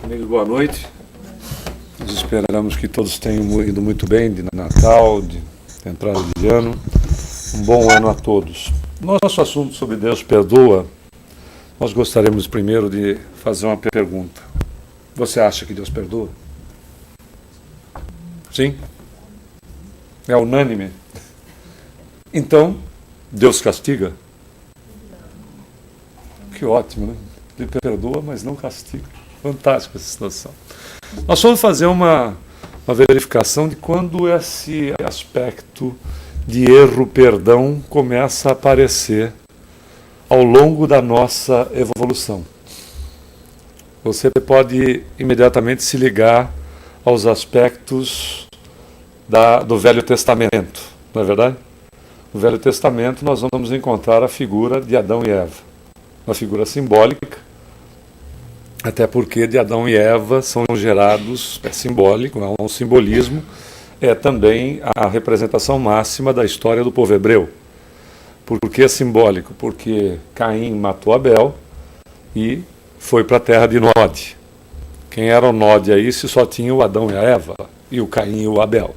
Amigos, boa noite. Nós esperamos que todos tenham ido muito bem de Natal, de entrada de ano. Um bom ano a todos. Nosso assunto sobre Deus perdoa, nós gostaríamos primeiro de fazer uma pergunta. Você acha que Deus perdoa? Sim? É unânime? Então, Deus castiga? Que ótimo, né? Ele perdoa, mas não castiga. Fantástica essa situação. Nós vamos fazer uma verificação de quando esse aspecto de erro-perdão começa a aparecer ao longo da nossa evolução. Você pode imediatamente se ligar aos aspectos do Velho Testamento, não é verdade? No Velho Testamento nós vamos encontrar a figura de Adão e Eva, uma figura simbólica, até porque de Adão e Eva são gerados, é simbólico, é um simbolismo, é também a representação máxima da história do povo hebreu. Por que é simbólico? Porque Caim matou Abel e foi para a terra de Nod. Quem era o Nod aí se só tinha o Adão e a Eva, e o Caim e o Abel.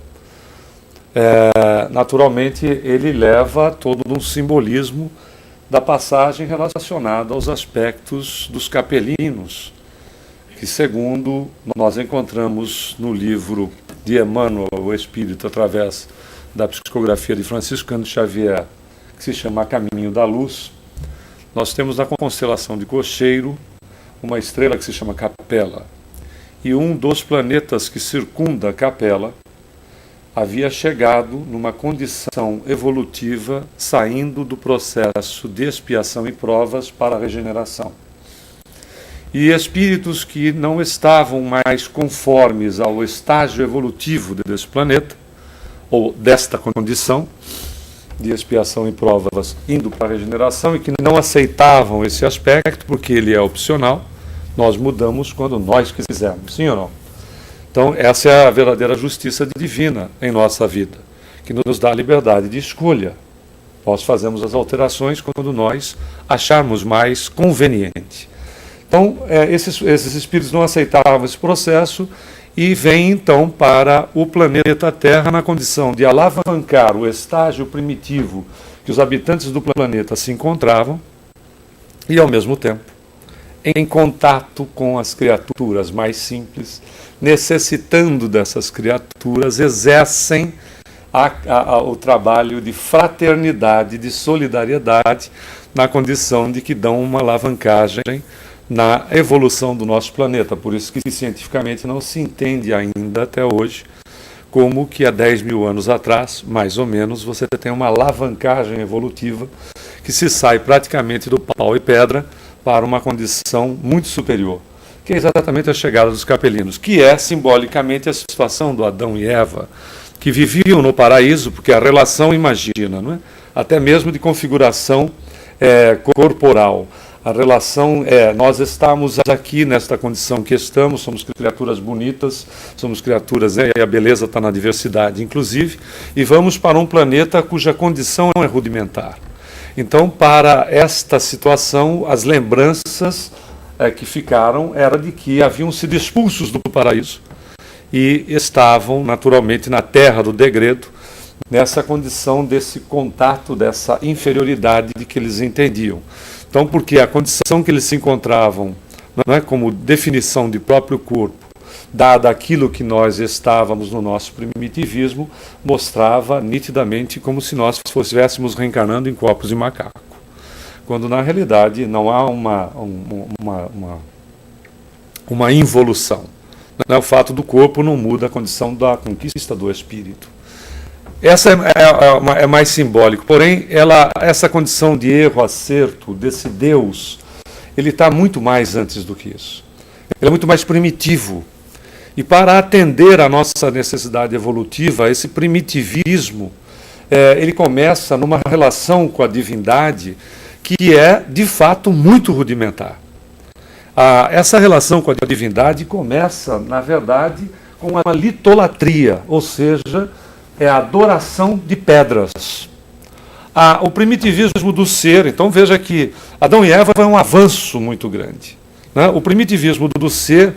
Naturalmente, ele leva todo um simbolismo da passagem relacionada aos aspectos dos capelinos, que segundo nós encontramos no livro de Emmanuel, o Espírito, através da psicografia de Franciscano Xavier, que se chama Caminho da Luz, nós temos na constelação de Cocheiro uma estrela que se chama Capela, e um dos planetas que circunda Capela havia chegado numa condição evolutiva saindo do processo de expiação e provas para a regeneração. E espíritos que não estavam mais conformes ao estágio evolutivo desse planeta, ou desta condição de expiação e provas indo para a regeneração, e que não aceitavam esse aspecto, porque ele é opcional, nós mudamos quando nós quisermos, sim ou não? Então, essa é a verdadeira justiça divina em nossa vida, que nos dá a liberdade de escolha. Nós fazemos as alterações quando nós acharmos mais conveniente. Então, esses espíritos não aceitavam esse processo e vêm, então, para o planeta Terra na condição de alavancar o estágio primitivo que os habitantes do planeta se encontravam e, ao mesmo tempo, em contato com as criaturas mais simples, necessitando dessas criaturas, exercem o trabalho de fraternidade, de solidariedade, na condição de que dão uma alavancagem na evolução do nosso planeta. Por isso que cientificamente não se entende ainda até hoje como que há 10 mil anos atrás, mais ou menos, você tem uma alavancagem evolutiva que se sai praticamente do pau e pedra para uma condição muito superior, que é exatamente a chegada dos capelinos, que é simbolicamente a situação do Adão e Eva, que viviam no paraíso, porque a relação, imagina, não é? Até mesmo de configuração corporal. A relação nós estamos aqui nesta condição que estamos, somos criaturas bonitas, somos criaturas, e a beleza está na diversidade, inclusive, e vamos para um planeta cuja condição é rudimentar. Então, para esta situação, as lembranças que ficaram era de que haviam sido expulsos do paraíso e estavam, naturalmente, na terra do degredo, nessa condição desse contato, dessa inferioridade de que eles entendiam. Então, porque a condição que eles se encontravam, não é, como definição de próprio corpo, dada aquilo que nós estávamos no nosso primitivismo, mostrava nitidamente como se nós estivéssemos reencarnando em corpos de macaco. Quando, na realidade, não há uma involução. Não é? O fato do corpo não muda a condição da conquista do espírito. Essa é mais simbólico. Porém, essa condição de erro, acerto, desse Deus, ele está muito mais antes do que isso. Ele é muito mais primitivo. E para atender à nossa necessidade evolutiva, esse primitivismo, ele começa numa relação com a divindade que é, de fato, muito rudimentar. Essa relação com a divindade começa, na verdade, com a litolatria, ou seja, é a adoração de pedras. O primitivismo do ser, então veja que Adão e Eva é um avanço muito grande. Né? O primitivismo do ser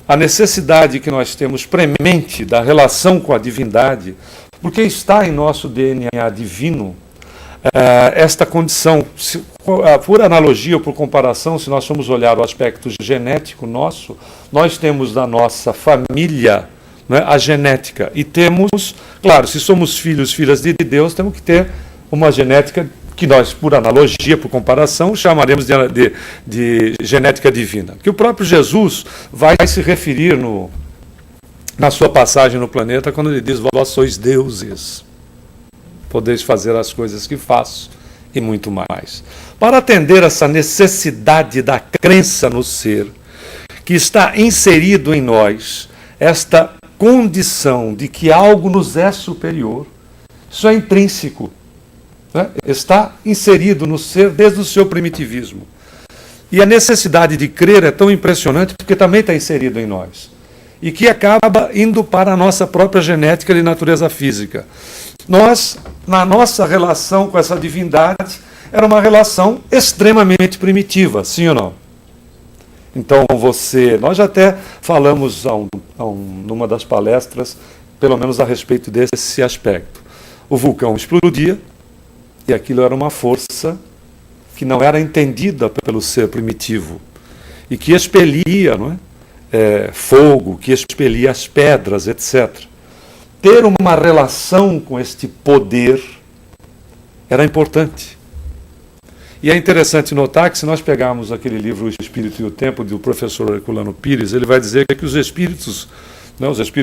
a necessidade que nós temos premente da relação com a divindade, porque está em nosso DNA divino esta condição. Por analogia ou por comparação, se nós formos olhar o aspecto genético nosso, nós temos da nossa família, né, a genética, e temos, claro, se somos filhas de Deus, temos que ter uma genética que nós, por analogia, por comparação, chamaremos de genética divina. Que o próprio Jesus vai se referir na sua passagem no planeta, quando ele diz: vós sois deuses, podeis fazer as coisas que faço e muito mais. Para atender essa necessidade da crença no ser, que está inserido em nós, esta condição de que algo nos é superior, isso é intrínseco, né? Está inserido no ser desde o seu primitivismo. E a necessidade de crer é tão impressionante porque também está inserido em nós. E que acaba indo para a nossa própria genética de natureza física. Nós, na nossa relação com essa divindade, era uma relação extremamente primitiva, sim ou não? Então nós já até falamos numa das palestras, pelo menos a respeito desse aspecto. O vulcão explodia, e aquilo era uma força que não era entendida pelo ser primitivo, e que expelia, não é? Fogo, que expelia as pedras, etc. Ter uma relação com este poder era importante. E é interessante notar que, se nós pegarmos aquele livro O Espírito e o Tempo, do professor Herculano Pires, ele vai dizer que os espíritos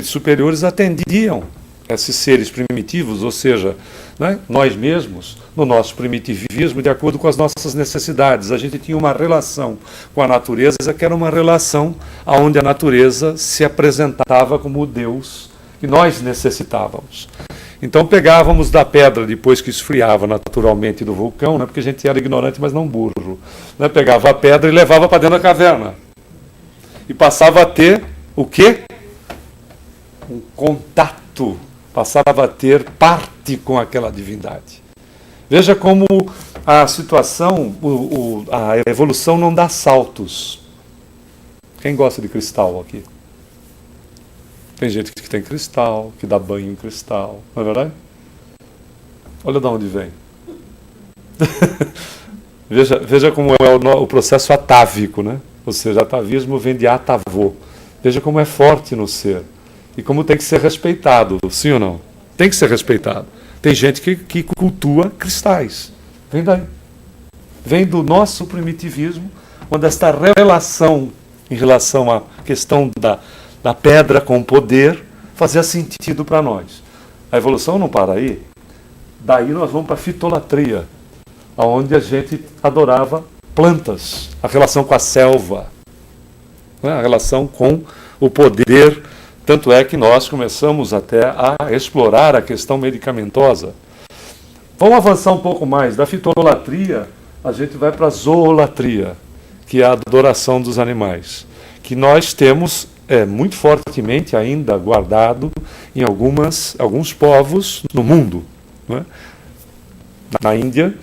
superiores atendiam esses seres primitivos, ou seja, né, nós mesmos, no nosso primitivismo, de acordo com as nossas necessidades. A gente tinha uma relação com a natureza, que era uma relação onde a natureza se apresentava como o Deus que nós necessitávamos. Então pegávamos da pedra, depois que esfriava naturalmente do vulcão, né, porque a gente era ignorante, mas não burro, né, pegava a pedra e levava para dentro da caverna. E passava a ter o quê? Um contato, passava a ter parte com aquela divindade. Veja como a situação, a evolução não dá saltos. Quem gosta de cristal aqui? Tem gente que tem cristal, que dá banho em cristal, não é verdade? Olha de onde vem. veja como é o processo atávico, né? Ou seja, atavismo vem de atavô. Veja como é forte no ser. E como tem que ser respeitado, sim ou não? Tem que ser respeitado. Tem gente que cultua cristais. Vem daí. Vem do nosso primitivismo, onde esta relação, em relação à questão da pedra com poder, fazia sentido para nós. A evolução não para aí. Daí nós vamos para a fitolatria, onde a gente adorava plantas, a relação com a selva, né? A relação com o poder. Tanto é que nós começamos até a explorar a questão medicamentosa. Vamos avançar um pouco mais. Da fitolatria, a gente vai para a zoolatria, que é a adoração dos animais, que nós temos muito fortemente ainda guardado em alguns povos no mundo, né? Na Índia,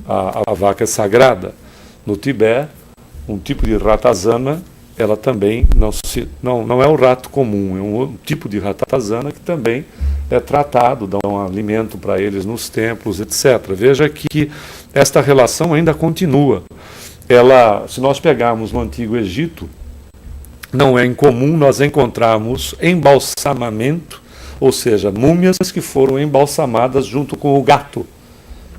a vaca é sagrada. No Tibete, um tipo de ratazana, ela também não é um rato comum, é um tipo de ratazana que também é tratado, dá um alimento para eles nos templos, etc. Veja que esta relação ainda continua. Se nós pegarmos no Antigo Egito, não é incomum nós encontrarmos embalsamamento, ou seja, múmias que foram embalsamadas junto com o gato,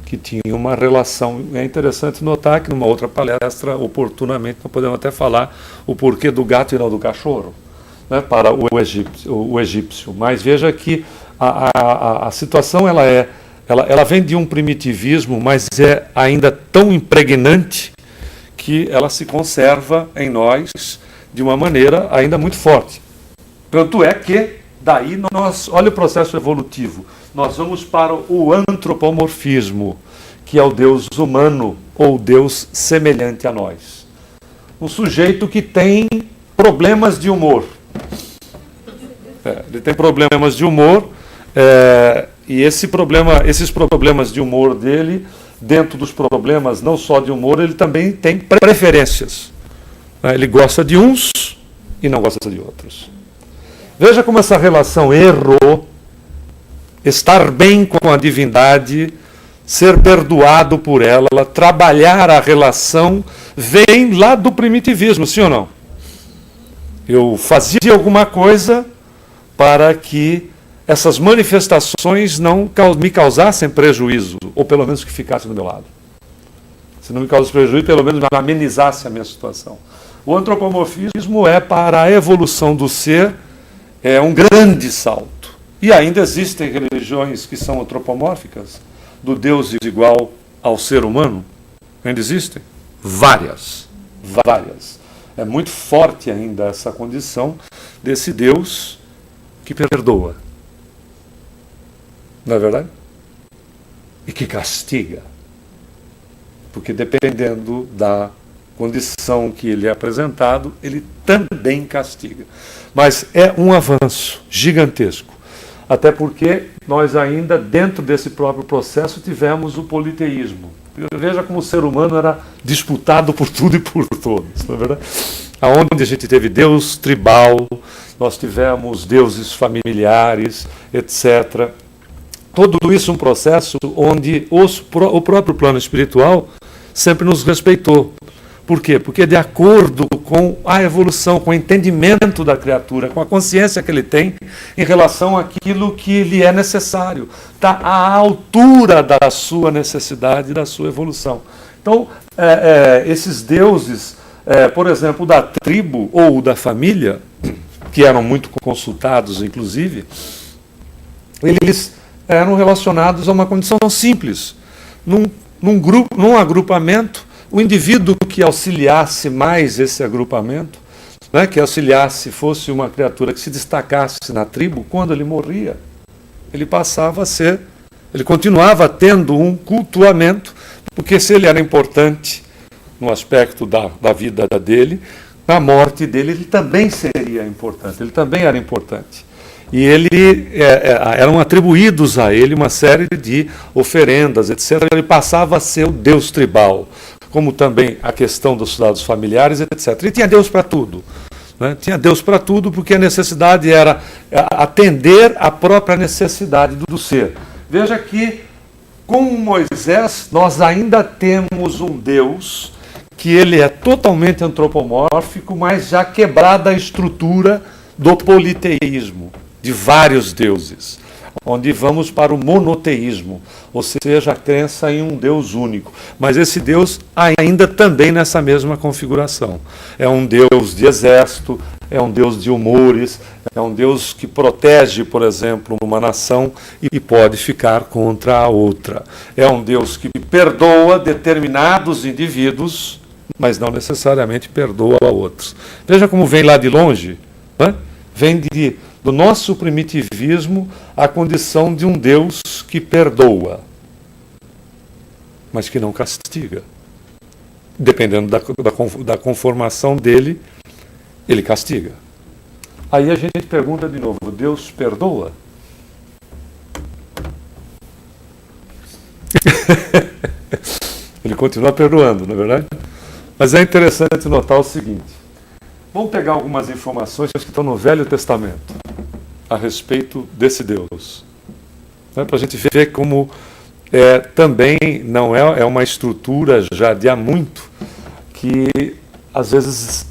que tinha uma relação. É interessante notar que numa outra palestra, oportunamente, nós podemos até falar o porquê do gato e não do cachorro, né, para o egípcio. Mas veja que a situação ela vem de um primitivismo, mas é ainda tão impregnante que ela se conserva em nós de uma maneira ainda muito forte. Tanto é que, daí, olha o processo evolutivo, nós vamos para o antropomorfismo, que é o Deus humano, ou Deus semelhante a nós. Um sujeito que tem problemas de humor. Ele tem problemas de humor, e esses problemas de humor dele, dentro dos problemas não só de humor, ele também tem preferências. Ele gosta de uns e não gosta de outros. Veja como essa relação errou, estar bem com a divindade, ser perdoado por ela, trabalhar a relação, vem lá do primitivismo, sim ou não? Eu fazia alguma coisa para que essas manifestações não me causassem prejuízo, ou pelo menos que ficassem do meu lado. Se não me causasse prejuízo, pelo menos amenizasse a minha situação. O antropomorfismo é para a evolução do ser, é um grande salto. E ainda existem religiões que são antropomórficas, do Deus igual ao ser humano. Ainda existem? Várias. É muito forte ainda essa condição desse Deus que perdoa. Não é verdade? E que castiga. Porque dependendo da condição que ele é apresentado, ele também castiga. Mas é um avanço gigantesco. Até porque nós ainda, dentro desse próprio processo, tivemos o politeísmo. Veja como o ser humano era disputado por tudo e por todos, não é verdade? Aonde a gente teve Deus tribal, nós tivemos deuses familiares, etc. Tudo isso um processo onde o próprio plano espiritual sempre nos respeitou. Por quê? Porque de acordo com a evolução, com o entendimento da criatura, com a consciência que ele tem em relação àquilo que lhe é necessário, está à altura da sua necessidade, da sua evolução. Então, esses deuses, por exemplo, da tribo ou da família, que eram muito consultados, inclusive, eles eram relacionados a uma condição simples. Num agrupamento, o indivíduo que auxiliasse mais esse agrupamento, né, que auxiliasse, fosse uma criatura que se destacasse na tribo, quando ele morria, ele passava a ser, ele continuava tendo um cultuamento, porque se ele era importante no aspecto da vida dele, na morte dele ele também seria importante, ele também era importante. E eram atribuídos a ele uma série de oferendas, etc. Ele passava a ser o Deus tribal, como também a questão dos dados familiares, etc. E tinha Deus para tudo. Né? Tinha Deus para tudo porque a necessidade era atender à própria necessidade do ser. Veja que, com Moisés, nós ainda temos um Deus que ele é totalmente antropomórfico, mas já quebrada a estrutura do politeísmo, de vários deuses, onde vamos para o monoteísmo, ou seja, a crença em um Deus único. Mas esse Deus ainda também nessa mesma configuração. É um Deus de exército, é um Deus de humores, é um Deus que protege, por exemplo, uma nação e pode ficar contra a outra. É um Deus que perdoa determinados indivíduos, mas não necessariamente perdoa a outros. Veja como vem lá de longe, né? Vem do nosso primitivismo a condição de um Deus que perdoa, mas que não castiga. Dependendo da conformação dele, ele castiga. Aí a gente pergunta de novo, Deus perdoa? Ele continua perdoando, não é verdade? Mas é interessante notar o seguinte. Vamos pegar algumas informações que estão no Velho Testamento a respeito desse Deus. Para a gente ver como também não é uma estrutura já de há muito que às vezes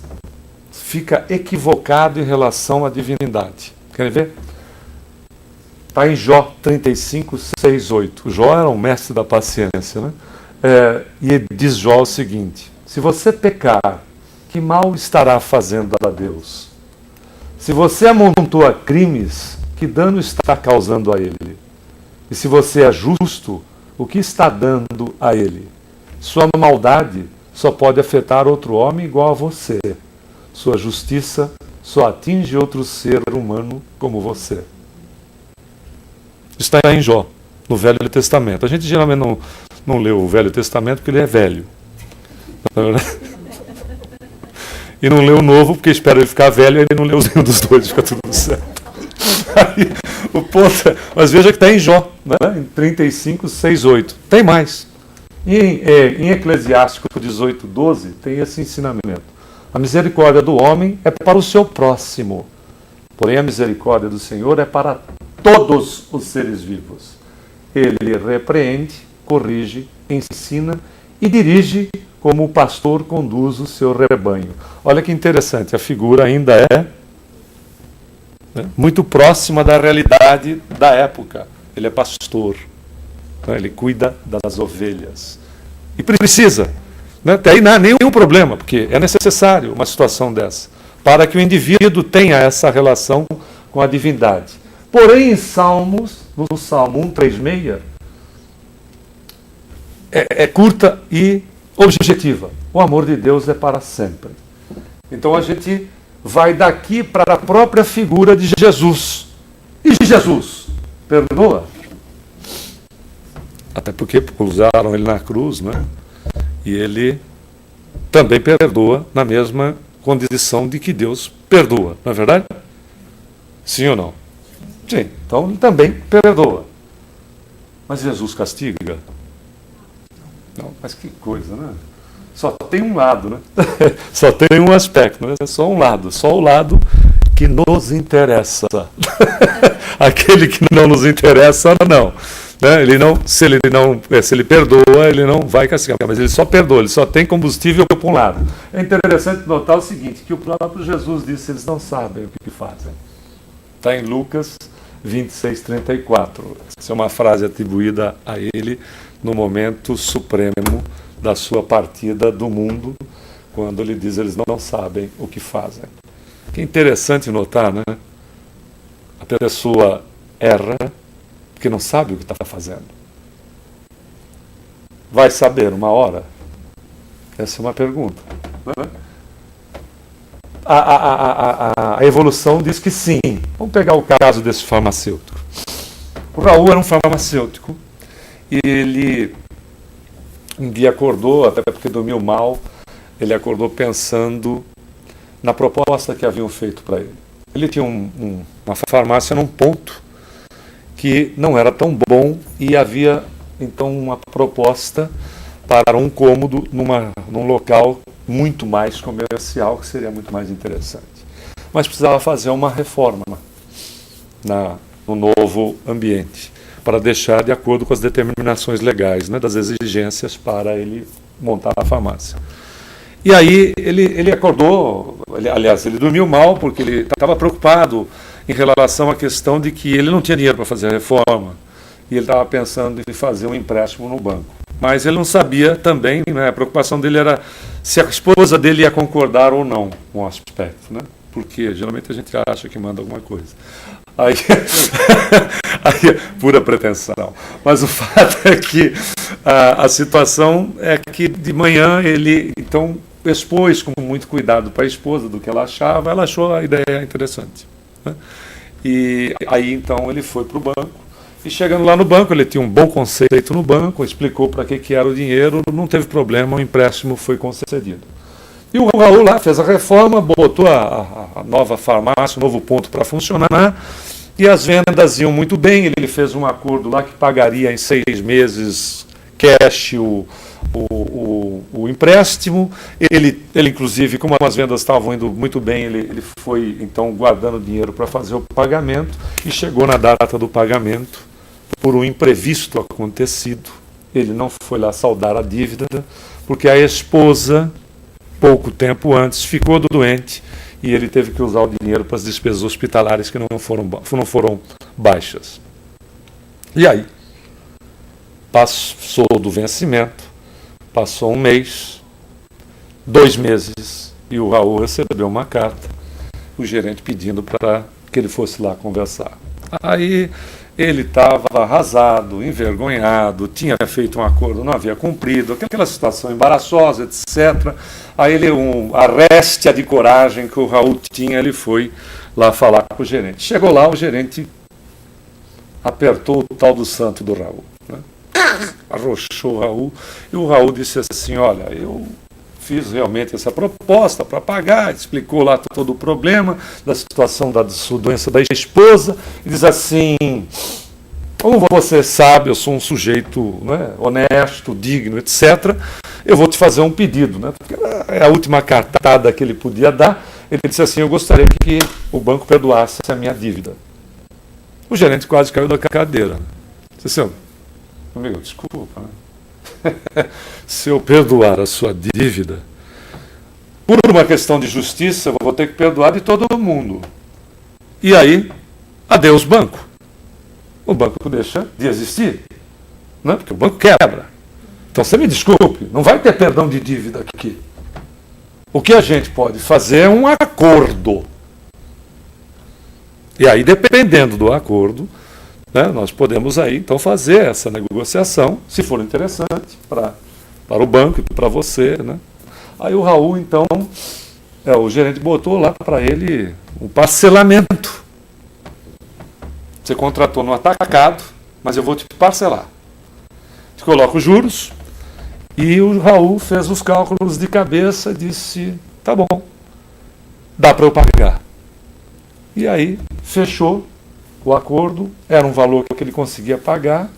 fica equivocado em relação à divindade. Querem ver? Está em Jó 35, 6, 8. Jó era um mestre da paciência, né? E diz Jó o seguinte: se você pecar, que mal estará fazendo a Deus? Se você amontoa crimes, que dano está causando a Ele? E se você é justo, o que está dando a Ele? Sua maldade só pode afetar outro homem igual a você. Sua justiça só atinge outro ser humano como você. Está em Jó, no Velho Testamento. A gente geralmente não lê o Velho Testamento porque ele é velho. E não lê o Novo porque espera ele ficar velho e ele não lê os dos dois, fica tudo certo. Aí, o ponto mas veja que está em Jó, né? Em 35, 6, 8. Tem mais. Em Eclesiástico 18, 12, tem esse ensinamento. A misericórdia do homem é para o seu próximo, porém a misericórdia do Senhor é para todos os seres vivos. Ele repreende, corrige, ensina e dirige como o pastor conduz o seu rebanho. Olha que interessante, a figura ainda é muito próxima da realidade da época. Ele é pastor, ele cuida das ovelhas. E precisa, até aí não há nenhum problema, porque é necessário uma situação dessa, para que o indivíduo tenha essa relação com a divindade. Porém, em Salmos, no Salmo 136, é curta e objetiva. O amor de Deus é para sempre. Então a gente vai daqui para a própria figura de Jesus. E Jesus perdoa? Até porque usaram ele na cruz, né? E ele também perdoa na mesma condição de que Deus perdoa, não é verdade? Sim ou não? Sim, então ele também perdoa. Mas Jesus castiga? Não, mas que coisa, né? Só tem um lado, né? Só tem um aspecto, né? É só um lado, só o lado que nos interessa. Aquele que não nos interessa, não. Né? Se ele perdoa, ele não vai castigar, mas ele só perdoa, ele só tem combustível para um lado. É interessante notar o seguinte, que o próprio Jesus disse, eles não sabem o que fazem. Está em Lucas 26:34. Essa é uma frase atribuída a ele no momento supremo da sua partida do mundo, quando ele diz, eles não sabem o que fazem. Que interessante notar, né? A pessoa erra porque não sabe o que está fazendo. Vai saber uma hora? Essa é uma pergunta. Né? A evolução diz que sim. Vamos pegar o caso desse farmacêutico. O Raul era um farmacêutico e ele um dia acordou, até porque dormiu mal, ele acordou pensando na proposta que haviam feito para ele. Ele tinha uma farmácia num ponto que não era tão bom e havia então uma proposta para um cômodo num local muito mais comercial, que seria muito mais interessante. Mas precisava fazer uma reforma no novo ambiente, para deixar de acordo com as determinações legais, né, das exigências para ele montar a farmácia. E aí ele acordou, aliás, ele dormiu mal, porque ele estava preocupado em relação à questão de que ele não tinha dinheiro para fazer a reforma, e ele estava pensando em fazer um empréstimo no banco. Mas ele não sabia também, né, a preocupação dele era se a esposa dele ia concordar ou não com o aspecto, né? Porque geralmente a gente acha que manda alguma coisa. Aí é pura pretensão. Mas o fato é que a situação é que de manhã ele então expôs com muito cuidado para a esposa do que ela achava, ela achou a ideia interessante. Né? E aí então ele foi para o banco, e chegando lá no banco, ele tinha um bom conceito no banco, explicou para que era o dinheiro, não teve problema, o empréstimo foi concedido. E o Raul lá fez a reforma, botou a nova farmácia, o novo ponto para funcionar, e as vendas iam muito bem. Ele fez um acordo lá que pagaria em 6 meses cash o empréstimo. Ele, inclusive, como as vendas estavam indo muito bem, ele foi então guardando dinheiro para fazer o pagamento, e chegou na data do pagamento, por um imprevisto acontecido, ele não foi lá saldar a dívida, porque a esposa, pouco tempo antes, ficou doente e ele teve que usar o dinheiro para as despesas hospitalares que não foram baixas. E aí, passou do vencimento, passou 1 mês, 2 meses, e o Raul recebeu uma carta, o gerente pedindo para que ele fosse lá conversar. Aí ele estava arrasado, envergonhado, tinha feito um acordo, não havia cumprido, aquela situação embaraçosa, etc. Aí a réstia de coragem que o Raul tinha, ele foi lá falar com o gerente. Chegou lá, o gerente apertou o tal do santo do Raul, né? Arrochou o Raul, e o Raul disse assim, olha, eu fiz realmente essa proposta para pagar, explicou lá todo o problema da situação da sua doença da esposa, e diz assim, como você sabe, eu sou um sujeito, né, honesto, digno, etc., eu vou te fazer um pedido, né? Porque é a última cartada que ele podia dar. Ele disse assim, eu gostaria que o banco perdoasse a minha dívida. O gerente quase caiu da cadeira. Disse assim, amigo, desculpa, né? Se eu perdoar a sua dívida, por uma questão de justiça, eu vou ter que perdoar de todo mundo. E aí, adeus banco. O banco deixa de existir, né? Porque o banco quebra. Então você me desculpe, não vai ter perdão de dívida aqui. O que a gente pode fazer é um acordo. E aí, dependendo do acordo, né, nós podemos aí então fazer essa negociação, se for interessante, para o banco e para você, né? Aí o Raul, então, o gerente botou lá para ele um parcelamento. Você contratou no atacado, mas eu vou te parcelar. Te coloco os juros, e o Raul fez os cálculos de cabeça e disse, tá bom, dá para eu pagar. E aí, fechou o acordo, era um valor que ele conseguia pagar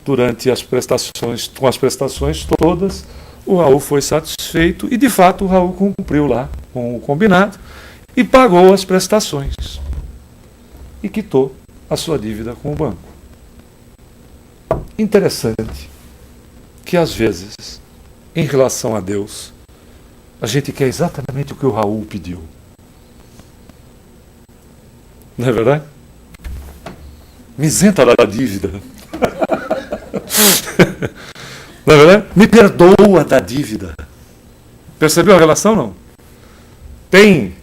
durante as prestações, com as prestações todas. O Raul foi satisfeito e, de fato, o Raul cumpriu lá com o combinado e pagou as prestações e quitou a sua dívida com o banco. Interessante que, às vezes, em relação a Deus, a gente quer exatamente o que o Raul pediu. Não é verdade? Me isenta da dívida. Não é verdade? Me perdoa da dívida. Percebeu a relação, não? Tem.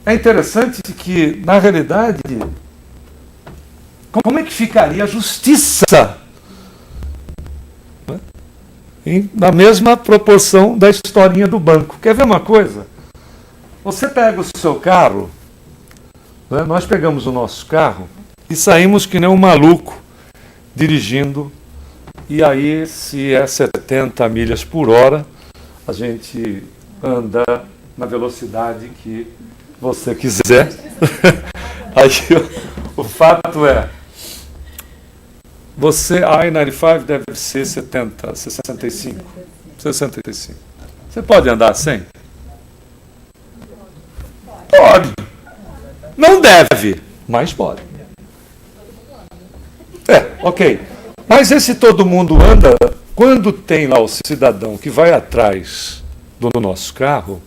É interessante que, na realidade, como é que ficaria a justiça? Na mesma proporção da historinha do banco. Quer ver uma coisa? Você pega o seu carro, né? Nós pegamos o nosso carro e saímos que nem um maluco dirigindo. E aí, se é 70 milhas por hora, a gente anda na velocidade que você quiser. Aí o fato é, a I-95 deve ser 65. Você pode andar a 100? Pode. Não deve, mas pode. Ok. Mas esse todo mundo anda, quando tem lá o cidadão que vai atrás do nosso carro,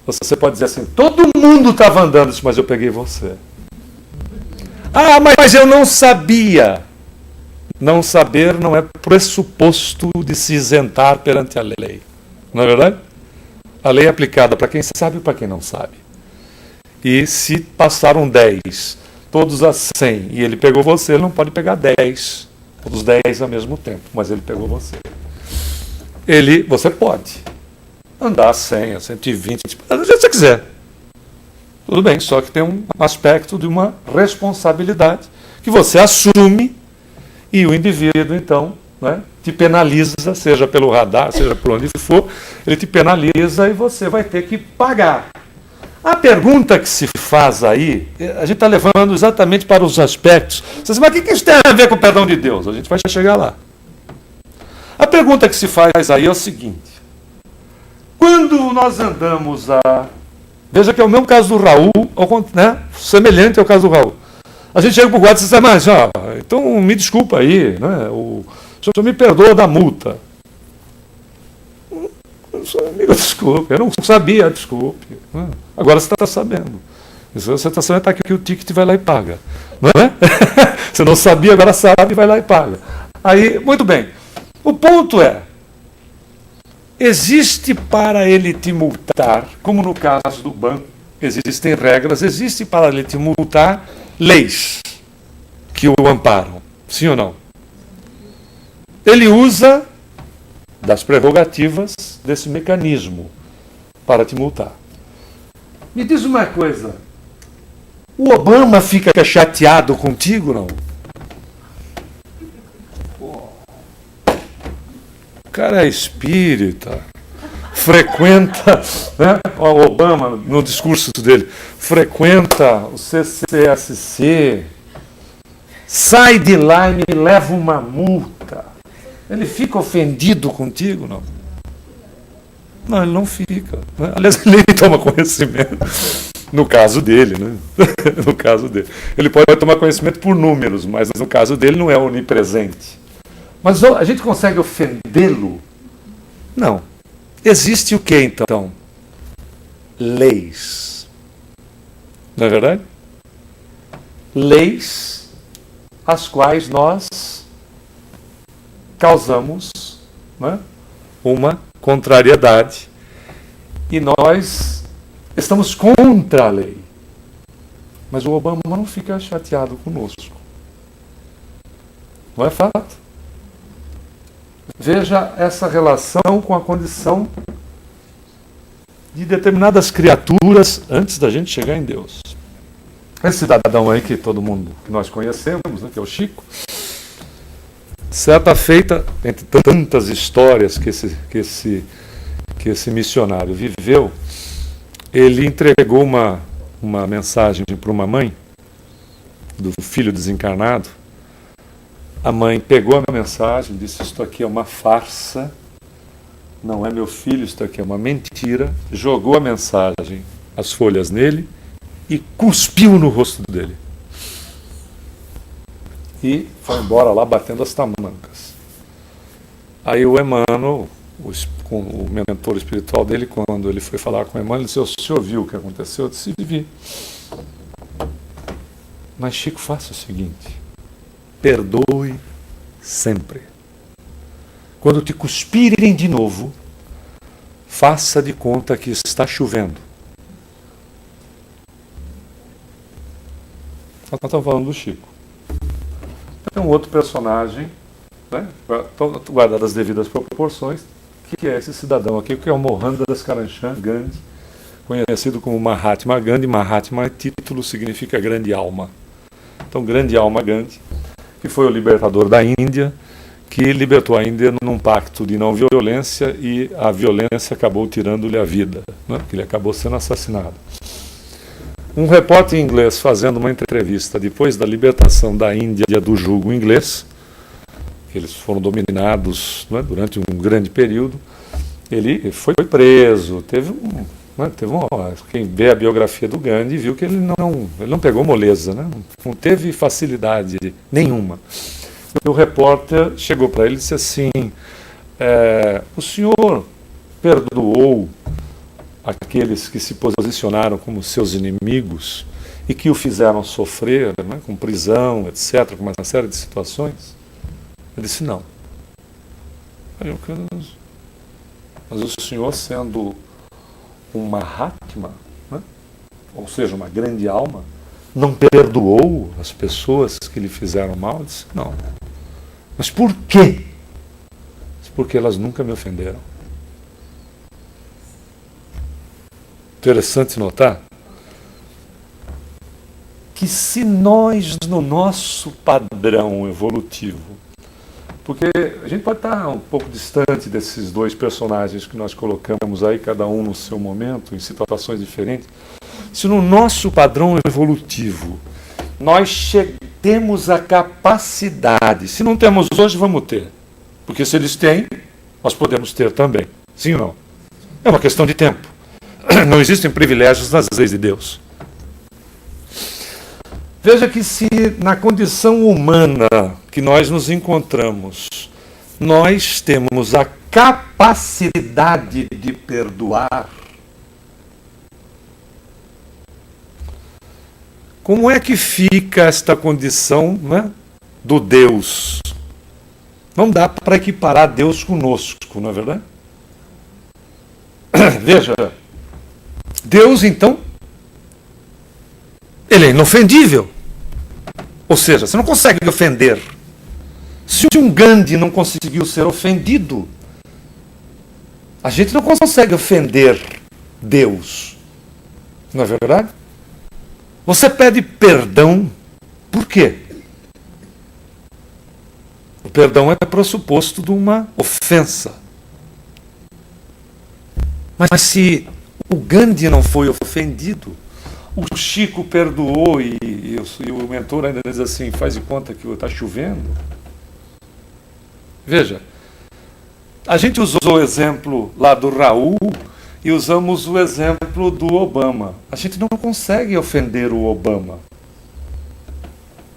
você pode dizer assim, todo mundo estava andando, mas eu peguei você. Ah, mas eu não sabia. Não saber não é pressuposto de se isentar perante a lei. Não é verdade? A lei é aplicada para quem sabe e para quem não sabe. E se passaram 10, todos a 100, e ele pegou você, ele não pode pegar 10, todos 10 ao mesmo tempo, mas ele pegou você. Você pode andar a 100, a 120, do jeito que você quiser. Tudo bem, só que tem um aspecto de uma responsabilidade que você assume e o indivíduo, então, né, te penaliza, seja pelo radar, seja por onde for, ele te penaliza e você vai ter que pagar. A pergunta que se faz aí, a gente está levando exatamente para os aspectos. Você diz, mas o que isso tem a ver com o perdão de Deus? A gente vai chegar lá. A pergunta que se faz aí é o seguinte. Quando nós andamos Veja que é o mesmo caso do Raul, né, semelhante ao caso do Raul. A gente chega para o guarda e diz, mas então me desculpa aí, né, o senhor me perdoa da multa. Amigo, desculpe, eu não sabia, desculpe. Agora você está sabendo. Você está sabendo, está aqui o ticket, vai lá e paga. Não é? Você não sabia, agora sabe, vai lá e paga. Aí, muito bem. O ponto é, existe para ele te multar, como no caso do banco, existem regras, existe para ele te multar leis que o amparam. Sim ou não? Ele usa das prerrogativas desse mecanismo para te multar. Me diz uma coisa, o Obama fica chateado contigo, não? O cara é espírita, frequenta, né? O Obama, no discurso dele, frequenta o CCSC, sai de lá e me leva uma multa. Ele fica ofendido contigo? Não. Não, ele não fica. Né? Aliás, ele nem toma conhecimento. No caso dele, né? No caso dele. Ele pode tomar conhecimento por números, mas no caso dele não é onipresente. Mas a gente consegue ofendê-lo? Não. Existe o que então? Leis. Não é verdade? Leis as quais nós causamos, né, uma contrariedade e nós estamos contra a lei. Mas o Obama não fica chateado conosco. Não é fato? Veja essa relação com a condição de determinadas criaturas antes da gente chegar em Deus. Esse cidadão aí que todo mundo, que nós conhecemos, né, que é o Chico, certa feita, entre tantas histórias que esse missionário viveu, ele entregou uma mensagem para uma mãe do filho desencarnado. A mãe pegou a mensagem, disse: isto aqui é uma farsa, não é meu filho, isto aqui é uma mentira. Jogou a mensagem, as folhas nele e cuspiu no rosto dele. E foi embora lá batendo as tamancas. Aí o Emmanuel, o mentor espiritual dele, quando ele foi falar com o Emmanuel, ele disse: o senhor viu o que aconteceu? Eu disse: vi. Mas Chico, faça o seguinte: perdoe sempre. Quando te cuspirem de novo, faça de conta que está chovendo. Nós estamos falando do Chico. Tem um outro personagem, né, guardado as devidas proporções, que é esse cidadão aqui, que é o Mohandas Karamchand Gandhi, conhecido como Mahatma Gandhi. Mahatma, título, significa grande alma. Então, grande alma Gandhi, que foi o libertador da Índia, que libertou a Índia num pacto de não violência, e a violência acabou tirando-lhe a vida, né, porque ele acabou sendo assassinado. Um repórter inglês fazendo uma entrevista depois da libertação da Índia do jugo inglês, que eles foram dominados, né, durante um grande período, ele foi preso, quem vê a biografia do Gandhi viu que ele não pegou moleza, né, não teve facilidade nenhuma. E o repórter chegou para ele e disse assim: o senhor perdoou aqueles que se posicionaram como seus inimigos e que o fizeram sofrer, né, com prisão, etc., com uma série de situações? Ele disse: não. Mas o senhor, sendo um Mahatma, né, ou seja, uma grande alma, não perdoou as pessoas que lhe fizeram mal? Ele disse: não. Mas por quê? Porque elas nunca me ofenderam. Interessante notar que se nós, no nosso padrão evolutivo, porque a gente pode estar um pouco distante desses dois personagens que nós colocamos aí, cada um no seu momento, em situações diferentes, se no nosso padrão evolutivo nós temos a capacidade, se não temos hoje, vamos ter, porque se eles têm, nós podemos ter também, sim ou não? É uma questão de tempo. Não existem privilégios nas leis de Deus. Veja que se na condição humana que nós nos encontramos, nós temos a capacidade de perdoar, como é que fica esta condição, né, do Deus? Não dá para equiparar Deus conosco, não é verdade? Veja, Deus, então, ele é inofendível. Ou seja, você não consegue ofender. Se um Gandhi não conseguiu ser ofendido, a gente não consegue ofender Deus. Não é verdade? Você pede perdão, por quê? O perdão é pressuposto de uma ofensa. Mas se o Gandhi não foi ofendido, o Chico perdoou e o mentor ainda diz assim: faz de conta que está chovendo. Veja, A gente usou o exemplo lá do Raul e usamos o exemplo do Obama. A gente não consegue ofender o Obama.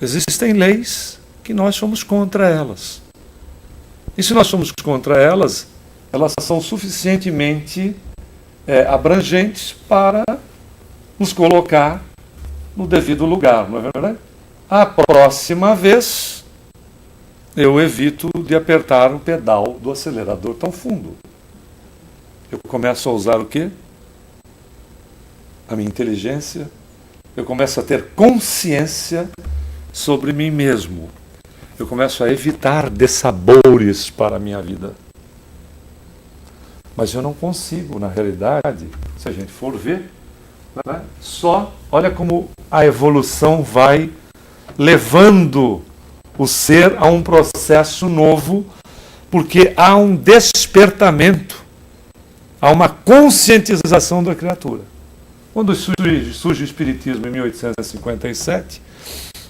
Existem leis que nós somos contra elas. E se nós somos contra elas, elas são suficientemente abrangentes para nos colocar no devido lugar, não é verdade? A próxima vez, eu evito de apertar o pedal do acelerador tão fundo. Eu começo a usar o quê? A minha inteligência. Eu começo a ter consciência sobre mim mesmo. Eu começo a evitar dessabores para a minha vida. Mas eu não consigo, na realidade, se a gente for ver, né, só olha como a evolução vai levando o ser a um processo novo, porque há um despertamento, há uma conscientização da criatura. Quando surge o Espiritismo em 1857,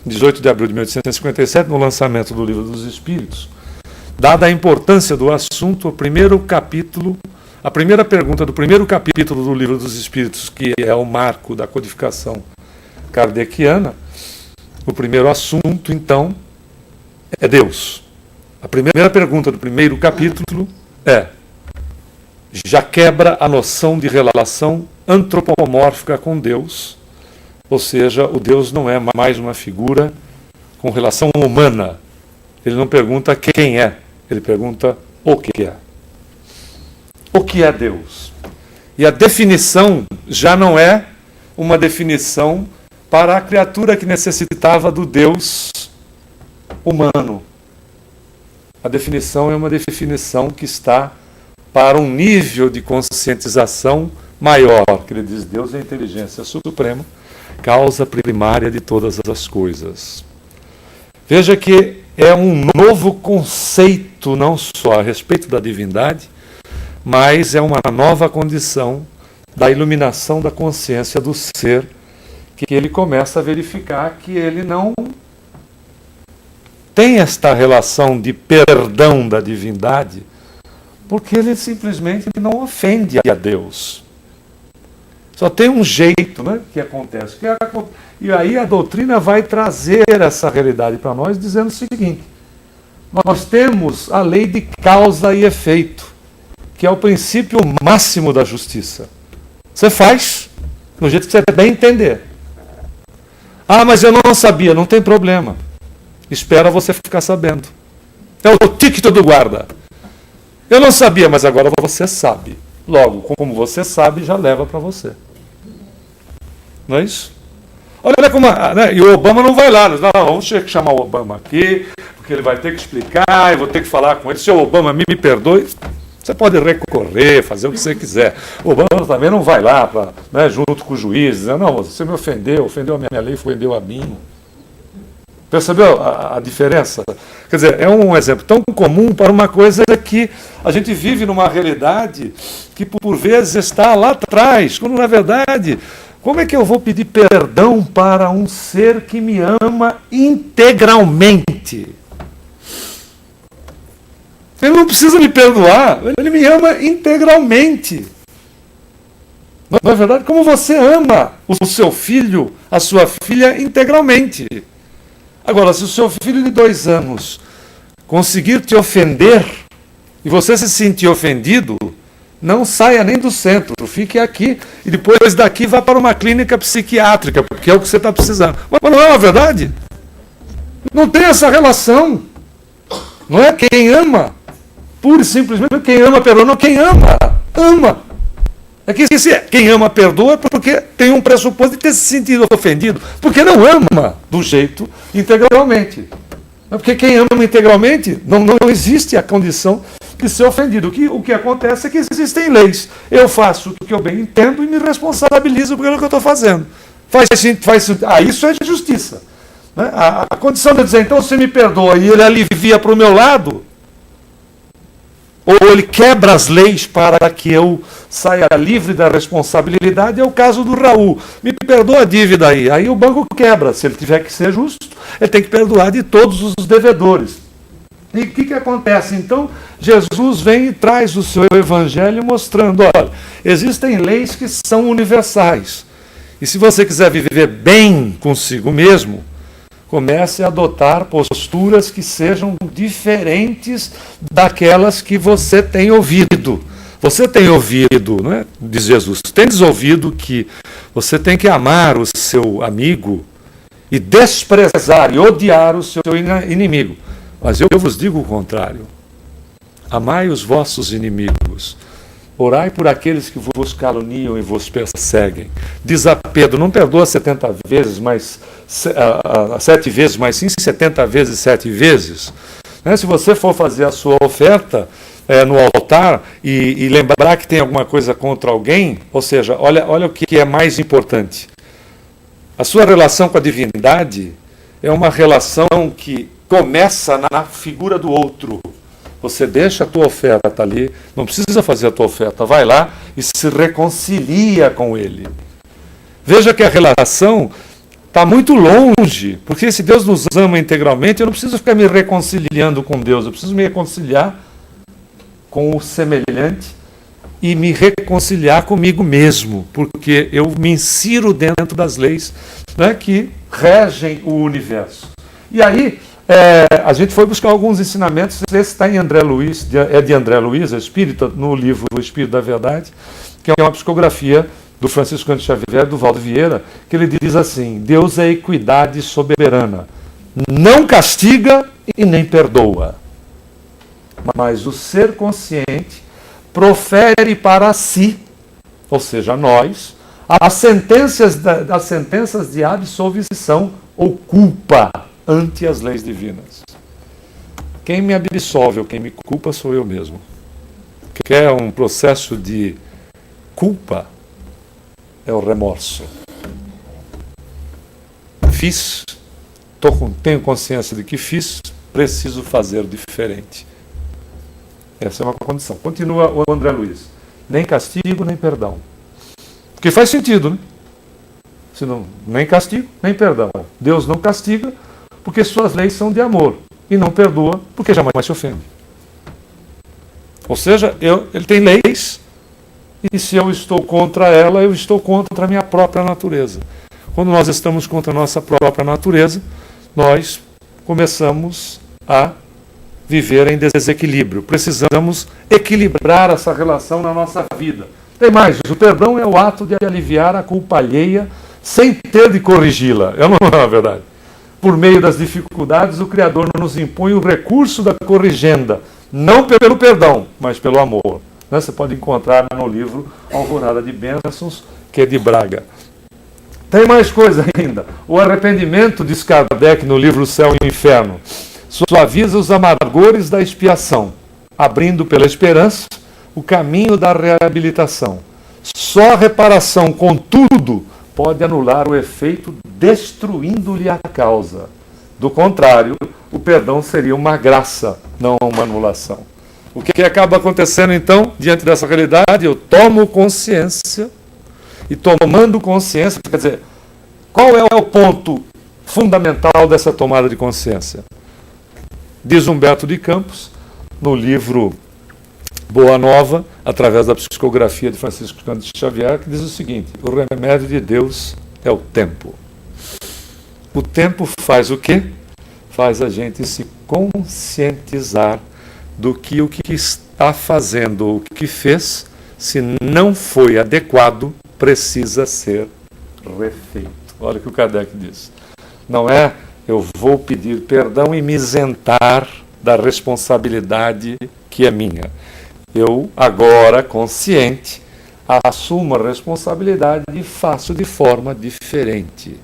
18 de abril de 1857, no lançamento do Livro dos Espíritos, dada a importância do assunto, a primeira pergunta do primeiro capítulo do Livro dos Espíritos, que é o marco da codificação kardeciana, o primeiro assunto, então, é Deus. A primeira pergunta do primeiro capítulo já quebra a noção de relação antropomórfica com Deus, ou seja, o Deus não é mais uma figura com relação humana. Ele não pergunta quem é, ele pergunta o que é. O que é Deus? E a definição já não é uma definição para a criatura que necessitava do Deus humano. A definição é uma definição que está para um nível de conscientização maior, que ele diz: Deus é a inteligência suprema, causa primária de todas as coisas. Veja que é um novo conceito, não só a respeito da divindade, mas é uma nova condição da iluminação da consciência do ser, que ele começa a verificar que ele não tem esta relação de perdão da divindade, porque ele simplesmente não ofende a Deus. Só tem um jeito, né, que acontece. E aí a doutrina vai trazer essa realidade para nós, dizendo o seguinte: nós temos a lei de causa e efeito, que é o princípio máximo da justiça. Você faz do jeito que você bem entender. Ah, mas eu não sabia, não tem problema. Espera você ficar sabendo. É o ticket do guarda. Eu não sabia, mas agora você sabe. Logo, como você sabe, já leva para você. Não é isso? Olha como... Né? E o Obama não vai lá. Não, vamos ter que chamar o Obama aqui, porque ele vai ter que explicar, eu vou ter que falar com ele. Se o Obama me perdoe, você pode recorrer, fazer o que você quiser. O Obama também não vai lá, junto com o juiz, dizendo: não, você me ofendeu a minha lei, ofendeu a mim. Percebeu a diferença? Quer dizer, é um exemplo tão comum para uma coisa que a gente vive numa realidade que por vezes está lá atrás, quando na verdade, como é que eu vou pedir perdão para um ser que me ama integralmente? Ele não precisa me perdoar, ele me ama integralmente. Não é verdade? Como você ama o seu filho, a sua filha integralmente. Agora, se o seu filho de 2 anos conseguir te ofender e você se sentir ofendido, não saia nem do centro, fique aqui e depois daqui vá para uma clínica psiquiátrica, porque é o que você está precisando. Mas não é uma verdade? Não tem essa relação. Não é quem ama, pura e simplesmente quem ama perdoa, não, quem ama, ama. É que quem ama perdoa porque tem um pressuposto de ter se sentido ofendido, porque não ama do jeito integralmente. Porque quem ama integralmente, não existe a condição de ser ofendido. O que acontece é que existem leis. Eu faço o que eu bem entendo e me responsabilizo pelo que eu estou fazendo. Isso é justiça. Né? A condição de dizer: então você me perdoa e ele alivia para o meu lado, ou ele quebra as leis para que eu saia livre da responsabilidade, é o caso do Raul. Me perdoa a dívida aí. Aí o banco quebra. Se ele tiver que ser justo, ele tem que perdoar de todos os devedores. E o que acontece? Então, Jesus vem e traz o seu evangelho mostrando, olha, existem leis que são universais. E se você quiser viver bem consigo mesmo, comece a adotar posturas que sejam diferentes daquelas que você tem ouvido. Você tem ouvido, não é? Diz Jesus, tendes ouvido que você tem que amar o seu amigo e desprezar e odiar o seu inimigo. Mas eu vos digo o contrário. Amai os vossos inimigos. Orai por aqueles que vos caluniam e vos perseguem. Diz a Pedro, não perdoa 70 vezes, mas 7 vezes, mas sim 70 vezes 7 vezes. Se você for fazer a sua oferta no altar e lembrar que tem alguma coisa contra alguém, ou seja, olha o que é mais importante. A sua relação com a divindade é uma relação que começa na figura do outro. Você deixa a tua oferta ali, não precisa fazer a tua oferta, vai lá e se reconcilia com ele. Veja que a relação está muito longe, porque se Deus nos ama integralmente, eu não preciso ficar me reconciliando com Deus, eu preciso me reconciliar com o semelhante e me reconciliar comigo mesmo, porque eu me insiro dentro das leis, né, que regem o universo. E aí, a gente foi buscar alguns ensinamentos, esse está em André Luiz, é de André Luiz, espírita, no livro O Espírito da Verdade, que é uma psicografia do Francisco de Xavier, do Valdo Vieira, que ele diz assim: Deus é equidade soberana, não castiga e nem perdoa, mas o ser consciente profere para si, ou seja, nós, as sentenças de absolvição ou culpa ante as leis divinas. Quem me absolve ou quem me culpa sou eu mesmo. Quer um processo de culpa? É o remorso. Fiz, tenho consciência de que fiz, preciso fazer diferente. Essa é uma condição. Continua o André Luiz. Nem castigo, nem perdão. Porque faz sentido, né? Senão, nem castigo, nem perdão. Deus não castiga porque suas leis são de amor. E não perdoa porque jamais se ofende. Ou seja, ele tem leis, e se eu estou contra ela, eu estou contra a minha própria natureza. Quando nós estamos contra a nossa própria natureza, nós começamos a viver em desequilíbrio. Precisamos equilibrar essa relação na nossa vida. Tem mais, o perdão é o ato de aliviar a culpa alheia sem ter de corrigi-la. É ou não é verdade? Por meio das dificuldades, o Criador nos impõe o recurso da corrigenda, não pelo perdão, mas pelo amor. Você pode encontrar no livro Alvorada de Bênçãos, que é de Braga. Tem mais coisa ainda. O arrependimento, diz Kardec no livro Céu e Inferno, suaviza os amargores da expiação, abrindo pela esperança o caminho da reabilitação. Só a reparação, contudo, pode anular o efeito, destruindo-lhe a causa. Do contrário, o perdão seria uma graça, não uma anulação. O que acaba acontecendo, então, diante dessa realidade? Eu tomo consciência, e tomando consciência, quer dizer, qual é o ponto fundamental dessa tomada de consciência? Diz Humberto de Campos, no livro Boa Nova, através da psicografia de Francisco de Xavier, que diz o seguinte: o remédio de Deus é o tempo. O tempo faz o quê? Faz a gente se conscientizar do que o que está fazendo, ou o que fez, se não foi adequado, precisa ser refeito. Olha o que o Kardec diz. Não é eu vou pedir perdão e me isentar da responsabilidade que é minha. Eu, agora, consciente, assumo a responsabilidade e faço de forma diferente,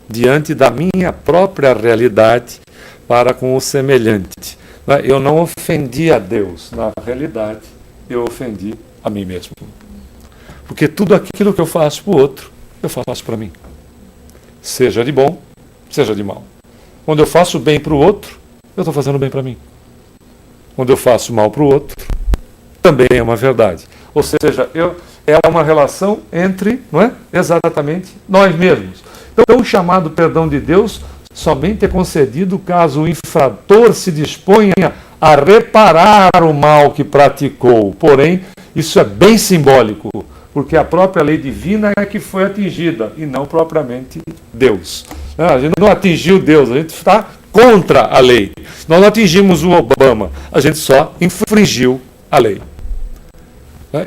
diante da minha própria realidade para com o semelhante. Eu não ofendi a Deus, na realidade, eu ofendi a mim mesmo. Porque tudo aquilo que eu faço para o outro, eu faço para mim. Seja de bom, seja de mal. Quando eu faço bem para o outro, eu estou fazendo bem para mim. Quando eu faço mal para o outro, também é uma verdade. Ou seja, é uma relação entre, não é? Exatamente, nós mesmos. Então, o chamado perdão de Deus somente é concedido caso o infrator se disponha a reparar o mal que praticou. Porém, isso é bem simbólico, porque a própria lei divina é que foi atingida, e não propriamente Deus. A gente não atingiu Deus, a gente está contra a lei. Nós não atingimos o Obama, a gente só infringiu a lei.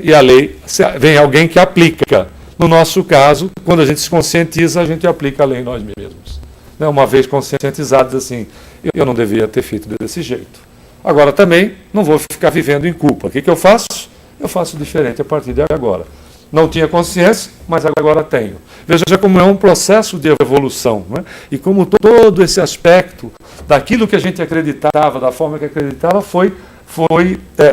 E a lei, vem alguém que aplica. No nosso caso, quando a gente se conscientiza, a gente aplica a lei em nós mesmos. Uma vez conscientizados assim, eu não devia ter feito desse jeito. Agora também, não vou ficar vivendo em culpa. O que eu faço? Eu faço diferente a partir de agora. Não tinha consciência, mas agora tenho. Veja como é um processo de evolução, né? E como todo esse aspecto daquilo que a gente acreditava, da forma que acreditava, foi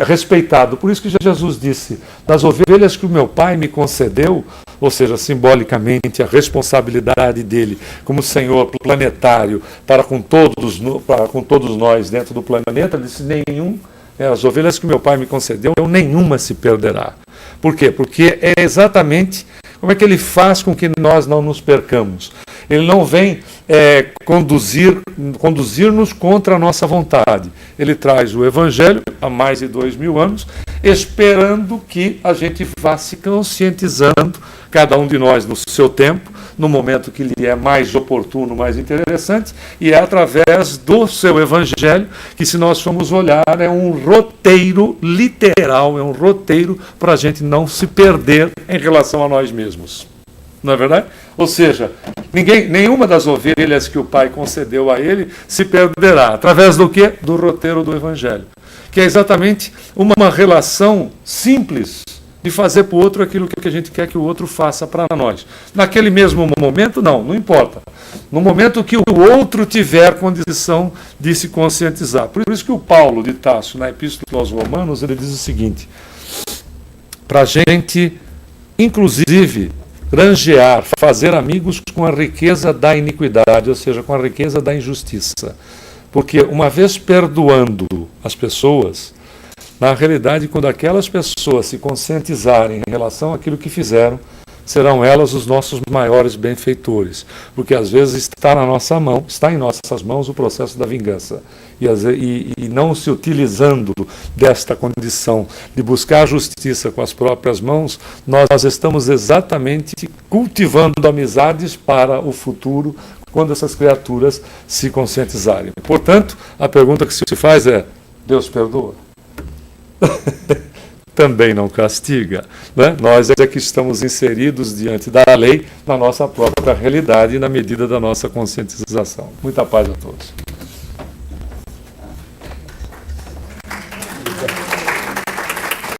respeitado. Por isso que Jesus disse, das ovelhas que o meu Pai me concedeu, ou seja, simbolicamente a responsabilidade dele como Senhor planetário para com todos nós dentro do planeta, ele disse, as ovelhas que o meu Pai me concedeu, nenhuma se perderá. Por quê? Porque é exatamente como é que ele faz com que nós não nos percamos. Ele não vem conduzir-nos contra a nossa vontade. Ele traz o Evangelho há mais de 2000 anos, esperando que a gente vá se conscientizando, cada um de nós no seu tempo, no momento que lhe é mais oportuno, mais interessante, e é através do seu Evangelho que, se nós formos olhar, é um roteiro literal, é um roteiro para a gente não se perder em relação a nós mesmos. Não é verdade? Ou seja, nenhuma das ovelhas que o Pai concedeu a ele se perderá. Através do quê? Do roteiro do Evangelho. Que é exatamente uma relação simples de fazer para o outro aquilo que a gente quer que o outro faça para nós. Naquele mesmo momento, não importa. No momento que o outro tiver condição de se conscientizar. Por isso que o Paulo de Tarso, na Epístola aos Romanos, ele diz o seguinte, para a gente, inclusive, granjear, fazer amigos com a riqueza da iniquidade, ou seja, com a riqueza da injustiça. Porque uma vez perdoando as pessoas, na realidade, quando aquelas pessoas se conscientizarem em relação àquilo que fizeram, serão elas os nossos maiores benfeitores. Porque às vezes está em nossas mãos o processo da vingança. E não se utilizando desta condição de buscar a justiça com as próprias mãos, nós estamos exatamente cultivando amizades para o futuro, quando essas criaturas se conscientizarem. Portanto, a pergunta que se faz é, Deus perdoa? Também não castiga, né? Nós é que estamos inseridos diante da lei na nossa própria realidade e na medida da nossa conscientização. Muita paz a todos.